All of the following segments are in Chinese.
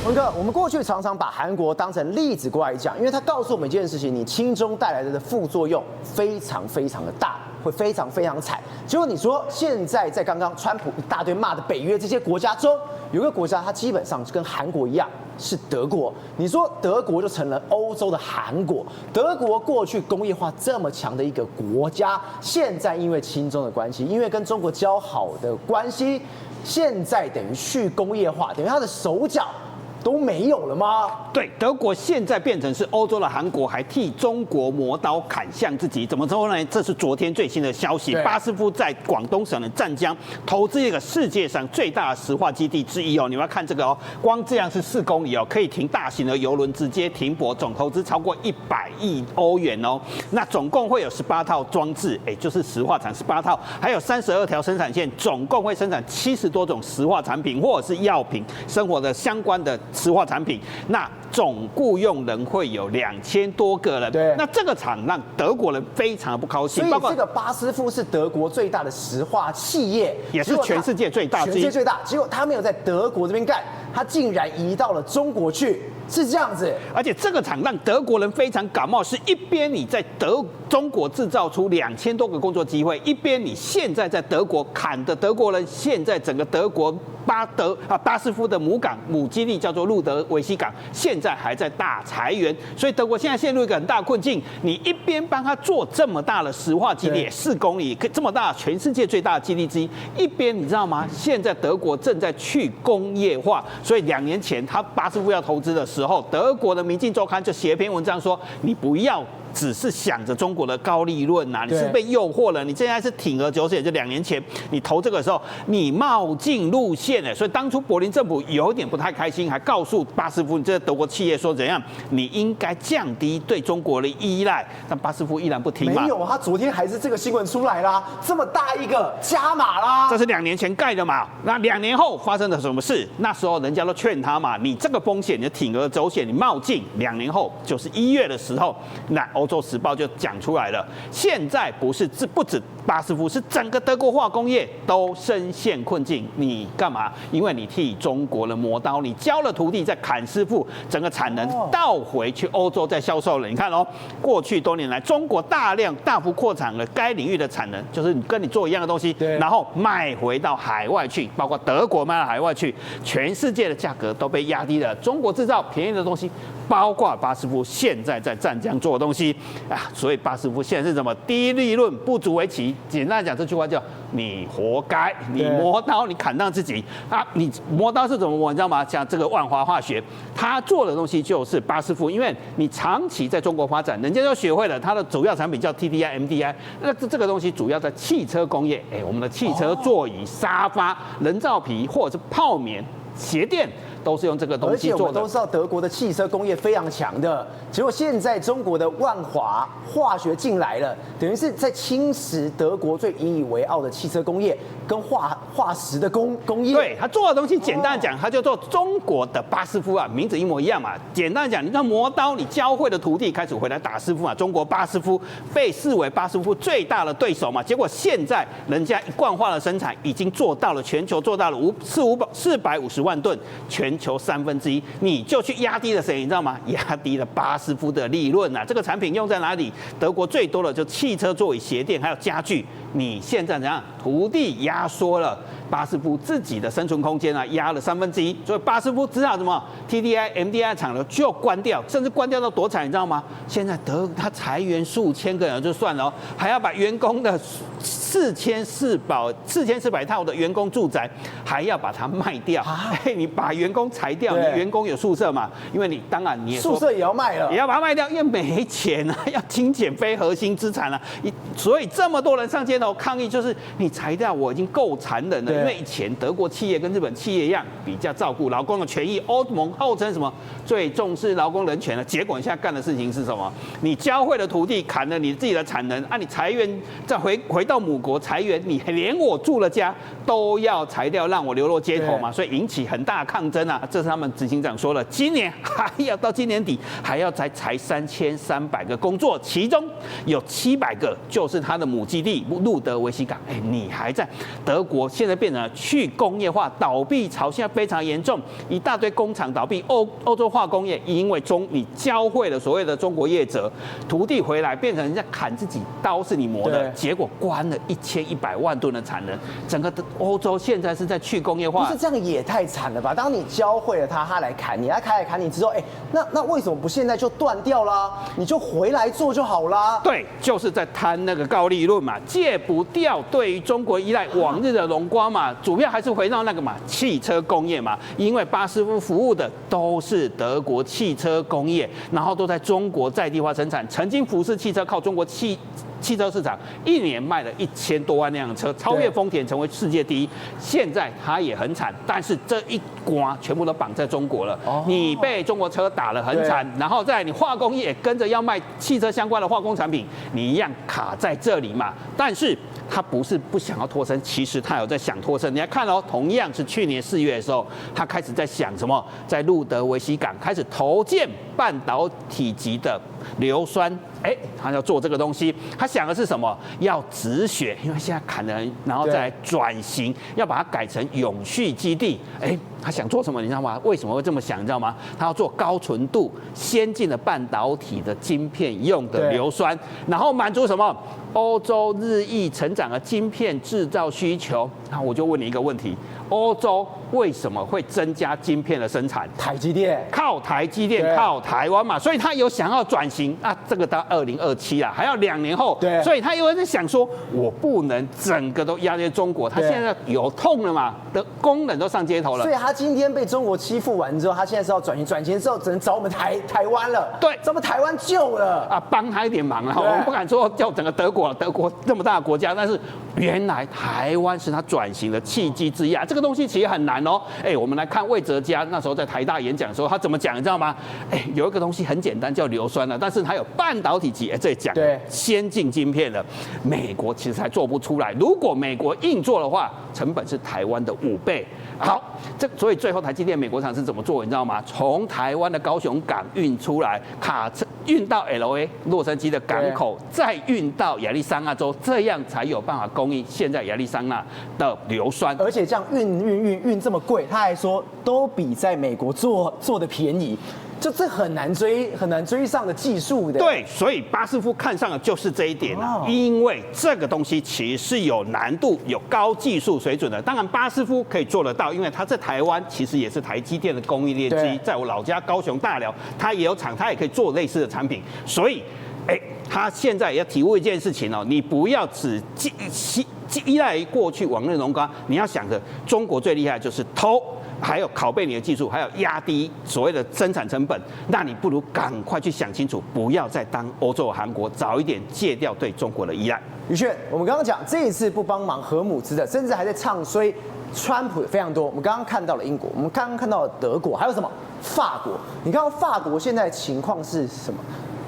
文哥，我們過去常常把韓國當成例子過來講，因為它告訴我們一件事情：你親中帶來的副作用非常非常的大，會非常非常慘。結果你說現在在剛剛川普一大堆罵的北約這些國家中，有一個國家它基本上跟韓國一樣是德國。你說德國就成了歐洲的韓國，德國過去工業化這麼強的一個國家，現在因為親中的關係，因為跟中國交好的關係，現在等於去工業化，等於它的手腳都沒有了嗎？对，德國現在變成是歐洲的韓國，還替中國磨刀砍向自己。怎麼說呢？這是昨天最新的消息。巴斯夫在廣東省的湛江投資一個世界上最大的石化基地之一哦。你們要看這個哦，光這樣是4公里哦，可以停大型的郵輪直接停泊，總投資超過100億歐元哦。那總共會有18套裝置，就是石化廠18套，還有32條生產線，總共會生產70多種石化產品或者是藥品、生活的相關的石化產品。那總雇用人會有2000多個人。對，那這個廠讓德國人非常不高興。所以這個巴斯夫是德國最大的石化企業，也是全世界最大之一。全世界最大，結果他沒有在德國這邊幹，他竟然移到了中國去，是這樣子。而且這個廠讓德國人非常感冒，是一邊你在中國製造出2000多個工作機會，一邊你現在在德國砍的德國人，現在整個德國巴斯夫的母基地叫做路德維希港，現在還在大裁員，所以德國現在陷入一個很大困境。你一邊幫他做這麼大的石化基地，4公里這麼大，全世界最大的基地之一，一邊你知道嗎？現在德國正在去工業化，所以2年前巴斯夫要投資的時候，德國的《明鏡週刊》就寫一篇文章說，你不要只是想着中國的高利潤吶，你是被誘惑了。你现在是鋌而走險，就2年前你投這個時候，你冒進路線了，所以當初柏林政府有點不太開心，還告訴巴斯夫，你這個德國企業說怎樣，你應該降低對中國的依賴。但巴斯夫依然不聽嘛。沒有，他昨天還是這個新聞出來啦，這麼大一個加碼啦。這是2年前蓋的嘛？那2年後發生了什麼事？那時候人家都勸他嘛，你這個風險，你鋌而走險，你冒進。2年後就是1月的時候，那歐洲時報就講出來了，現在不止巴斯夫，是整個德國化工業都深陷困境。你幹嘛？因為你替中國人磨刀，你交了土地再砍師傅，整個產能倒回去歐洲再銷售了。你看哦，過去多年來，中國大幅擴產了該領域的產能，就是跟你做一樣的東西，然後賣回到海外去，包括德國賣到海外去，全世界的價格都被壓低了。中国製造便宜的東西，包括巴斯夫現在在湛江做的東西啊，所以巴斯夫現在是什麼？低利潤不足為奇。簡單講，這句話叫你活該，你磨刀，你砍到自己啊！你磨刀是怎麼磨？你知道嗎？像這個萬華化學，他做的東西就是巴斯夫，因為你長期在中國發展，人家就學會了，它的主要產品叫 TDI、MDI。那這個東西主要在汽車工業，我們的汽車座椅、沙發、人造皮或者是泡棉、鞋墊。都是用這個東西做的，而且我們都知道德國的汽車工業非常強的，結果現在中國的萬華化學進來了，等於是在侵蝕德國最引以為傲的汽車工業跟化石的工業。對，他做的東西，簡單講，他就做中國的巴斯夫啊，名字一模一樣嘛。簡單講，你那磨刀，你教會的徒弟開始回來打師傅嘛。中國巴斯夫被視為巴斯夫最大的對手嘛，結果現在人家一貫化的生產已經做到了全球做到了450萬噸，全球1/3，你就去壓低了誰？你知道嗎？壓低了巴斯夫的利潤啊！這個產品用在哪裡？德國最多的就汽車座椅、鞋墊，還有家具。你現在怎樣？土地壓縮了巴斯夫自己的生存空間啊，壓了1/3，所以巴斯夫只好什麼 TDI、MDI 廠了就關掉，甚至關掉到多慘，你知道嗎？現在他裁員數千個人就算了，還要把員工的4400套的員工住宅還要把它賣掉。你把員工裁掉，你員工有宿舍嘛？因為你當然你也宿舍也要賣了，也要把它賣掉，因為沒錢啊，要精簡非核心資產啊。所以這麼多人上街頭抗議，就是你裁掉我已經夠殘忍了。因為以前德國企業跟日本企業一樣，比較照顧勞工的權益，歐盟號稱什麼最重視勞工人權了。結果你現在幹的事情是什麼？你教會了土地，砍了你自己的產能啊！你裁員再回到母國裁員，你連我住的家都要裁掉，讓我流落街頭嘛，所以引起很大的抗爭啊。這是他們執行長說了，今年還要到今年底還要再裁3300個工作，其中有700個就是他的母基地路德維希港。你還在德國，現在變成了去工業化倒閉潮，現在非常嚴重，一大堆工厂倒閉。歐洲化工業因為你教會了所謂的中國業者，土地回來變成人家砍自己刀是你磨的，結果關了1100萬噸的產能。整個歐洲現在是在去工業化，不是这樣也太慘了吧？當你教會了他來砍你，他砍你之後，那為什麼不現在就斷掉啦？你就回來做就好啦。對，就是在貪那個高利潤嘛，戒不掉對於中國依賴往日的榮光嘛，主要還是回到那個嘛汽車工業嘛，因為巴斯夫服務的都是德國汽車工業，然後都在中國在地化生產。曾經福斯汽車靠中國汽車市場一年賣了1000多萬輛的車，超越豐田成為世界第一。現在它也很慘，但是這一關全部都綁在中國了。你被中國車打了很慘，然後再來你化工業也跟着要賣汽車相關的化工產品，你一樣卡在這裡嘛。但是他不是不想要脫身，其實他有在想脫身。你來看哦，同樣是去年4月的時候，他開始在想什麼，在路德維希港開始投建半導體級的硫酸。他要做這個東西，他想的是什麼？要止血，因為現在砍人，然後再來轉型，要把它改成永續基地。他想做什麼？你知道嗎？為什麼會這麼想？你知道嗎？他要做高純度、先進的半導體的晶片用的硫酸，然後滿足什麼？歐洲日益成長的晶片製造需求。那我就問你一個問題：歐洲為什麼會增加晶片的生產？台積電靠台積電，靠台灣嘛，所以他有想要轉型啊，這個到2027啊，還要2年後，所以他又在想說，我不能整個都壓在中國，他現在有痛了嘛，的工人都上街頭了，所以他今天被中國欺負完之後，他現在是要轉型，轉型之後只能找我們台灣了，對，咱們台灣救了啊，幫他一點忙了，我們不敢說叫整個德國這麼大的國家，但是原來台灣是他轉型的契機之一啊，這個東西其實很難哦，我們來看魏哲家那時候在台大演講的時候，他怎麼講，你知道嗎？有一個東西很簡單，叫硫酸了，但是它有半導體級，這裡講先進晶片的，美國其實還做不出來。如果美國硬做的話，成本是台灣的5倍。好，所以最後台積電美國廠是怎麼做？你知道嗎？從台灣的高雄港運出來，卡車運到 LA 洛杉磯的港口，再運到亞利桑那州，這樣才有辦法供應現在亞利桑那的硫酸。而且這樣運這麼貴，他還說都比在美國做的便宜。就這很難追上的技術的。對，所以巴斯夫看上的就是這一點啊，因為這個東西其實是有難度、有高技術水準的。當然，巴斯夫可以做得到，因為他在台灣其實也是台積電的供應鏈之一，在我老家高雄大寮，他也有廠，他也可以做類似的產品。所以，他現在也要體悟一件事情哦，你不要只依賴於過去往日榮光，你要想着中國最厲害就是偷。還有拷貝你的技術，還有壓低所謂的生產成本，那你不如趕快去想清楚，不要再當歐洲、韓國，早一點戒掉對中國的依賴。宇軒，我們剛剛講這一次不幫忙核武資的，甚至還在唱衰川普非常多。我們剛剛看到了英國，我們剛剛看到了德國，還有什麼？法國。你看到法國現在的情況是什麼？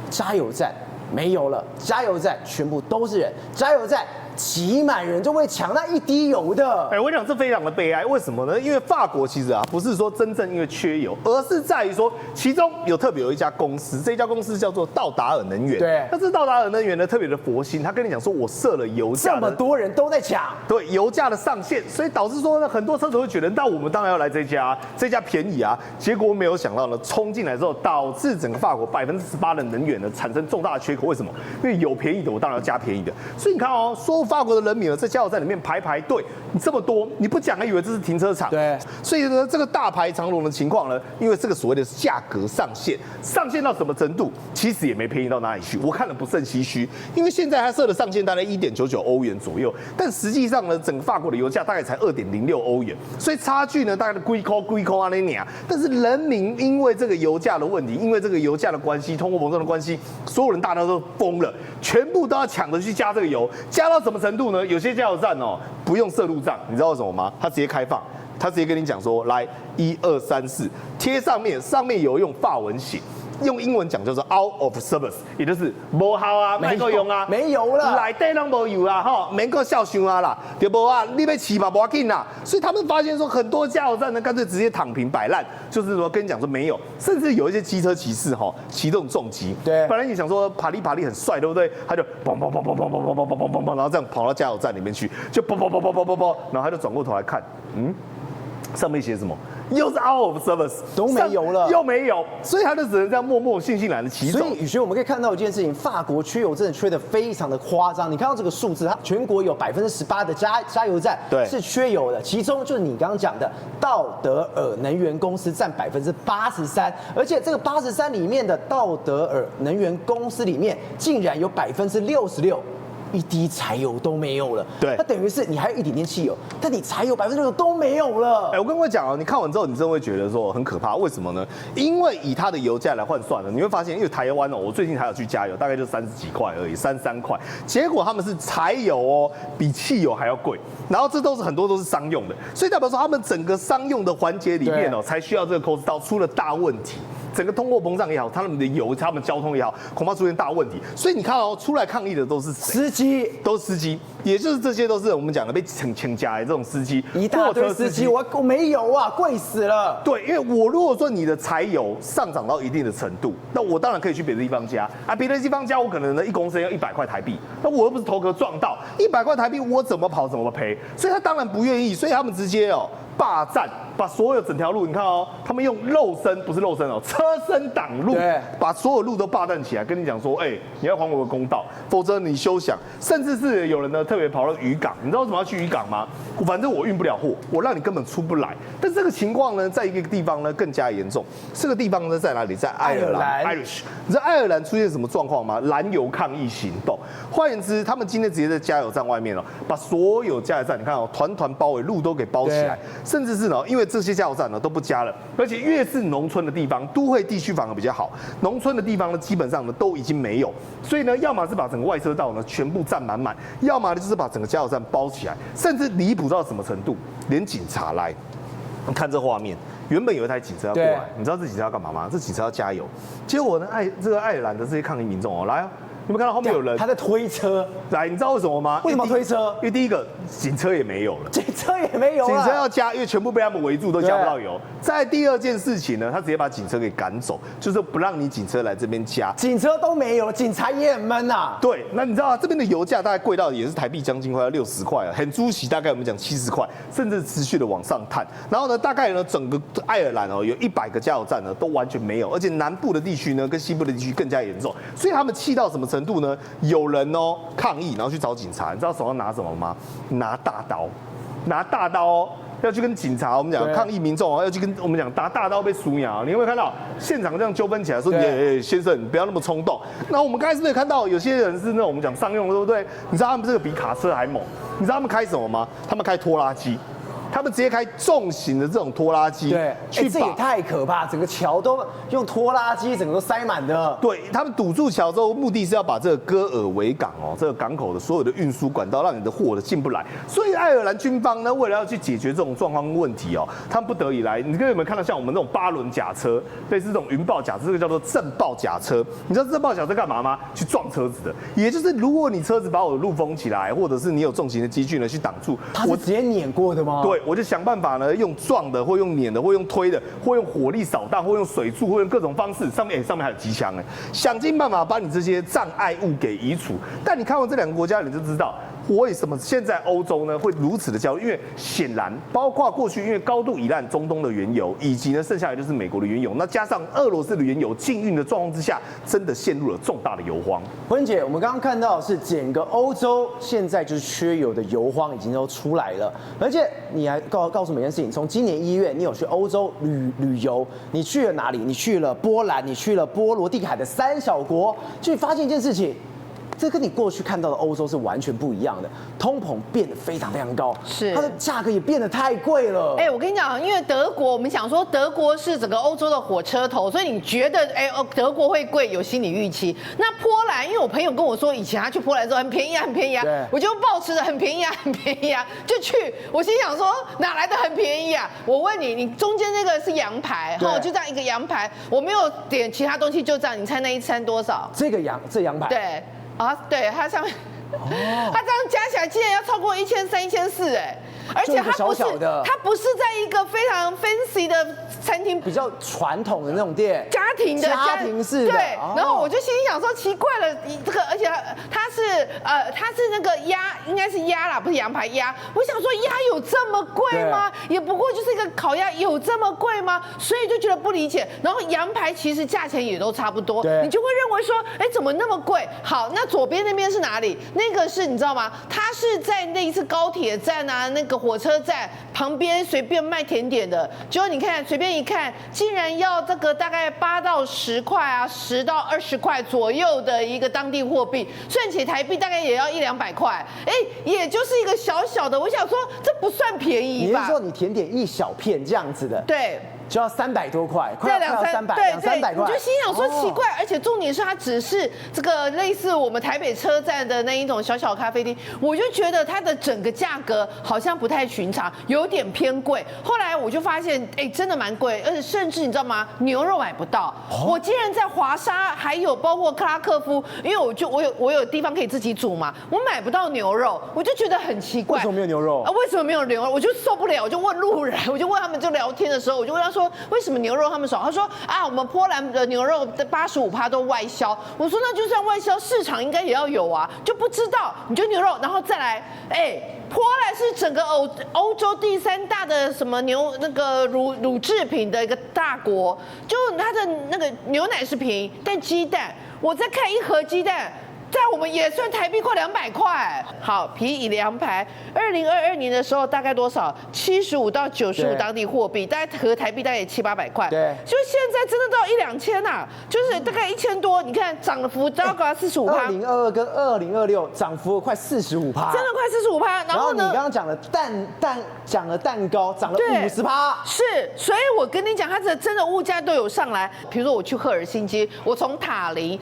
加油站沒有了，加油站全部都是人，加油站擠滿人就會搶那一滴油的。我跟你講，這非常的悲哀。為什麼呢？因為法國其實不是說真正因為缺油，而是在於說其中特別有一家公司，這家公司叫做道達爾能源。對，但是道達爾能源呢特別的佛心，他跟你講說我設了油價，這麼多人都在搶，對油價的上限，所以導致說呢很多車主會覺得，那我們當然要來這家便宜啊。結果沒有想到呢，衝進來之後，導致整個法國18%的能源呢產生重大的缺口。為什麼？因為有便宜的，我當然要加便宜的。所以你看哦，說法國的人民在加油站裡面排隊，你這麼多，你不講還以為這是停車場。對，所以呢，這個大排長龍的情況呢，因為這個所謂的價格上限到什麼程度，其實也沒便宜到哪裡去。我看了不勝唏噓，因為現在它設的上限大概1.99歐元左右，但實際上呢，整個法國的油價大概才2.06歐元，所以差距呢大概幾塊啊那樣。但是人民因為這個油價的問題，因為這個油價的關係，通貨膨脹的關係，所有人大家都瘋了，全部都要搶着去加這個油，加到什麼程度呢？有些加油站不用設入賬，你知道為什麼嗎？他直接開放，他直接跟你講說，來1、2、3、4，貼上面有用法文寫。用英文講叫做 out of service， 也就是無效啊，沒夠用啊，沒油了，內底攏無油啊，哈，免夠孝順啊啦，對不啊？你要騎嘛不要緊啦。所以他們發現說，很多加油站呢，乾脆直接躺平擺爛，就是說跟你講說沒有，甚至有一些機車騎士哈，騎這種重機，對，本來你想說爬力很帥，對不對？他就嘣嘣嘣嘣嘣嘣嘣嘣嘣嘣嘣，然後這樣跑到加油站裡面去，就嘣嘣嘣嘣嘣嘣嘣，然後他就轉過頭來看，上面寫什麼？又是 out of service， 都沒油了，又沒有，所以他就只能這樣默默悻悻然的騎走。所以宇軒，我們可以看到一件事情，法國缺油真的缺得非常的誇張。你看到這個數字，它全國有18%的加油站是缺油的，其中就是你剛剛講的道德爾能源公司占83%，而且這個83%裡面的道德爾能源公司裡面，竟然有66%。一滴柴油都沒有了，對，那等於是你還有一點點汽油，但你柴油60%都沒有了。我跟各位講哦，你看完之後，你真的會覺得說很可怕。為什麼呢？因為以它的油價來換算呢，你會發現，因為台灣哦，我最近還有去加油，大概就30幾塊而已，33塊。結果他們是柴油哦，比汽油還要貴。然後這都是很多都是商用的，所以代表說他們整個商用的環節裡面哦，才需要這個 cost down 出了大問題。整個通貨膨脹也好，他們的油、他們交通也好，恐怕出現大問題。所以你看哦，出來抗議的都是司機，都是司機，也就是這些都是我們講的被請假的這種司機，一大堆司機，我沒油啊，貴死了。對，因為我如果說你的柴油上漲到一定的程度，那我當然可以去別的地方加啊，別的地方加我可能呢1公升要100塊台幣，那我又不是頭殼撞到100塊台幣，我怎麼跑怎麼賠，所以他當然不願意，所以他們直接哦霸占。把所有整條路，你看哦，他們用肉身不是肉身哦，車身擋路，把所有路都霸占起來，跟你講說，你要還我個公道，否則你休想。甚至是有人呢特別跑到漁港，你知道為什麼要去漁港嗎？反正我運不了貨，我讓你根本出不來。但這個情況呢，在一個地方呢更加嚴重。這個地方呢在哪裡？在愛爾蘭 ，Irish。你知道愛爾蘭出現什麼狀況嗎？燃油抗議行動。換言之，他們今天直接在加油站外面哦，把所有加油站，你看哦，團團包圍，路都給包起來，甚至是呢，因為這些加油站呢都不加了，而且越是農村的地方，都會地區反而比較好。農村的地方呢，基本上呢都已經沒有，所以呢，要麼是把整個外車道呢全部占滿滿，要麼呢就是把整個加油站包起來，甚至離譜到什麼程度？連警察來，你看這畫面，原本有一台警車要過來，你知道這警車要幹嘛嗎？這警車要加油，結果呢，這個愛爾蘭的這些抗議民眾哦，來啊！你們看到後面有人，他在推車。來，你知道為什麼嗎？為什麼推車？因為第一個，警車也沒有了，警車也沒有了，警車要加，因為全部被他們圍住，都加不到油。再第二件事情呢，他直接把警車給趕走，就是不讓你警車來這邊加。警車都沒有了，警察也很悶吶。對，那你知道啊，這邊的油價大概貴到也是台幣將近快要60塊了，很豬息，大概我們講70塊，甚至持續的往上探。然後呢，大概呢整個愛爾蘭哦有100個加油站呢都完全沒有，而且南部的地區呢跟西部的地區更加嚴重，所以他們氣到什麼程度呢？有人哦抗議，然後去找警察，你知道手上拿什麼嗎？拿大刀，拿大刀哦，要去跟警察，我們講抗議民眾哦，要去跟我們講拿大刀被輸咬。你有沒有看到現場這樣糾紛起來說，先生你不要那麼衝動。那我們剛才是不是也看到有些人是那種我們講商用的，對不對？你知道他們這個比卡車還猛，你知道他們開什麼嗎？他們開拖拉機。他們直接開重型的這種拖拉機，對，這也太可怕，整個橋都用拖拉機，整個都塞滿的。對，他們堵住橋之後，目的是要把這個戈爾維港哦，這個港口的所有的運輸管道，讓你的貨進不來。所以愛爾蘭軍方呢，為了要去解決這種狀況問題哦，他們不得已來。你各位有沒有看到像我們這種8輪甲車，類似這種雲豹甲車，這個叫做震爆甲車？你知道震爆甲車幹嘛嗎？去撞車子的。也就是如果你車子把我的路封起來，或者是你有重型的機具呢去擋住，它是直接碾過的嗎？對。我就想辦法呢，用撞的，或用碾的，或用推的，或用火力掃蕩，或用水柱，或用各種方式。上面還有機槍想盡辦法把你這些障礙物給移除。但你看完這2個國家，你就知道為什麼現在歐洲呢會如此的焦慮，因為顯然包括過去因為高度依賴中東的原油，以及呢剩下來就是美國的原油，那加上俄羅斯的原油禁運的狀況之下，真的陷入了重大的油荒。婚姐，我們剛剛看到的是整個歐洲現在就是缺油的油荒已經都出來了，而且你還告訴我們一件事情，從今年1月你有去歐洲旅遊，你去了哪裡？你去了波蘭，你去了波羅的海的3小國，就發現一件事情。這跟你過去看到的歐洲是完全不一樣的，通膨變得非常非常高，是它的價格也變得太貴了。我跟你講，因為德國，我們想說德國是整個歐洲的火車頭，所以你覺得德國會貴，有心理預期。那波蘭，因為我朋友跟我說，以前他去波蘭之後很便宜啊，很便宜啊，我就抱持着很便宜啊，很便宜啊，就去。我心想說，哪來的很便宜啊？我問你，你中間那個是羊排，就這樣一個羊排，我沒有點其他東西，就這樣，你猜那一餐多少？這羊排，對啊，对，它上面，它這樣加起來竟然要超過1300、1400而且它不是，它不是在一个非常 fancy 的餐厅，比较傳統的那種店，家庭式的。對，然後我就心裡想說，奇怪了，這個而且它是那個鴨，應該是鴨啦，不是羊排鴨。我想說鴨有這麼貴嗎？也不過就是一個烤鴨，有這麼貴嗎？所以就覺得不理解。然後羊排其實價錢也都差不多，你就會認為說，怎麼那麼貴？好，那左邊那邊是哪裡？那個是你知道嗎？它是在那一次高鐵站啊，那個火車站旁邊隨便賣甜點的，結果你看隨便一看，竟然要這個大概8到10塊啊，10到20塊左右的一個當地貨幣，算起台幣大概也要100-200塊，也就是一個小小的，我想說這不算便宜吧？你是說你甜點一小片這樣子的？對。就要300多塊，快要300，200-300塊。我就心想說奇怪，而且重點是它只是這個類似我們台北車站的那一種小小咖啡廳，我就覺得它的整個價格好像不太尋常，有點偏貴。後來我就發現，真的蠻貴，而且甚至你知道嗎？牛肉買不到。我竟然在華沙還有包括克拉克夫，因為我有地方可以自己煮嘛，我買不到牛肉，我就覺得很奇怪。為什麼沒有牛肉啊？為什麼沒有牛肉？我就受不了，我就問路人，我就問他們，就聊天的時候，我就問他說。為什麼牛肉他們少？他說啊，我們波蘭的牛肉的85%都外銷。我說那就算外銷，市場應該也要有啊，就不知道。你就牛肉，然後再來，波蘭是整個歐洲第3大的什麼那個乳製品的一個大國，就它的那個牛奶是便宜，但雞蛋，我在看一盒雞蛋。在我們也算台幣快200塊。好，皮以羊排，2022年的時候大概多少？75到95當地貨幣，大概合台幣大概也700-800塊。對，就現在真的到1-2000吶，就是大概1000多。你看漲幅糟糕45%。2022跟2026漲幅快45%，真的快45%。然後呢？你剛剛講的講了蛋糕漲了50%。是，所以我跟你講，它真的物價都有上來。比如說我去赫爾辛基，我從塔林，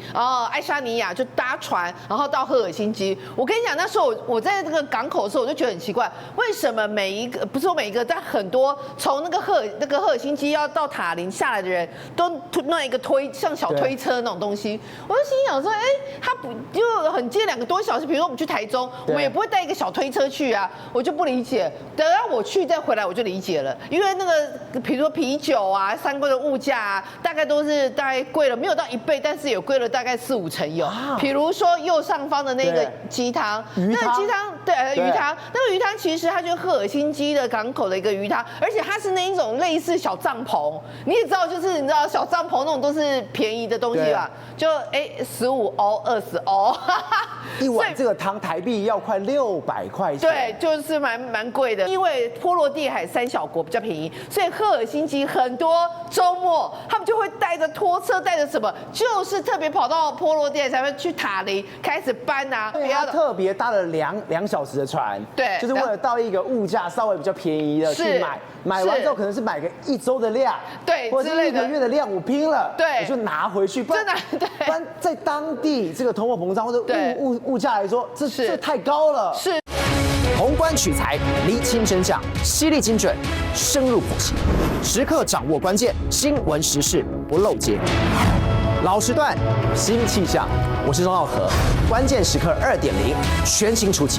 愛沙尼亞就搭船。然後到赫爾辛基，我跟你講，那時候我在這個港口的時候，我就覺得很奇怪，為什麼不是說每一個，但很多從那個赫爾辛基要到塔林下來的人都弄一個像小推車那種東西，我就心想說，他不就很近2個多小時？比如說我們去台中，我們也不會帶一個小推車去啊，我就不理解。等到我去再回來，我就理解了，因為那個比如說啤酒啊、3罐的物價啊，大概都是大概貴了，沒有到1倍，但是也貴了大概4-5成有。比如說。右上方的那個雞湯，那個雞湯對魚湯，那個魚湯其實它就是赫爾辛基的港口的一個魚湯，而且它是那一種類似小帳篷，你也知道，就是你知道小帳篷那種都是便宜的東西吧？就15歐、20歐，一碗這個湯台幣要快600塊錢。對，就是蠻貴的。因為波羅的海3小國比較便宜，所以赫爾辛基很多週末他們就會帶着拖車，帶着什麼，就是特別跑到波羅的海才會去塔林。開始搬啊！對，他特別搭了2小時的船，對，就是為了到一個物價稍微比較便宜的去買，買完之後可能是買個1週的量，對，或者是1個月的量，我拼了，對，我就拿回去，不然在當地這個通貨膨脹或者物價來說，這太高了。是，宏觀取材，釐清真相，犀利精準，深入剖析，時刻掌握關鍵新聞時事，不漏接。老時段，新氣象，我是鍾耀和，關鍵時刻2.0全新出擊。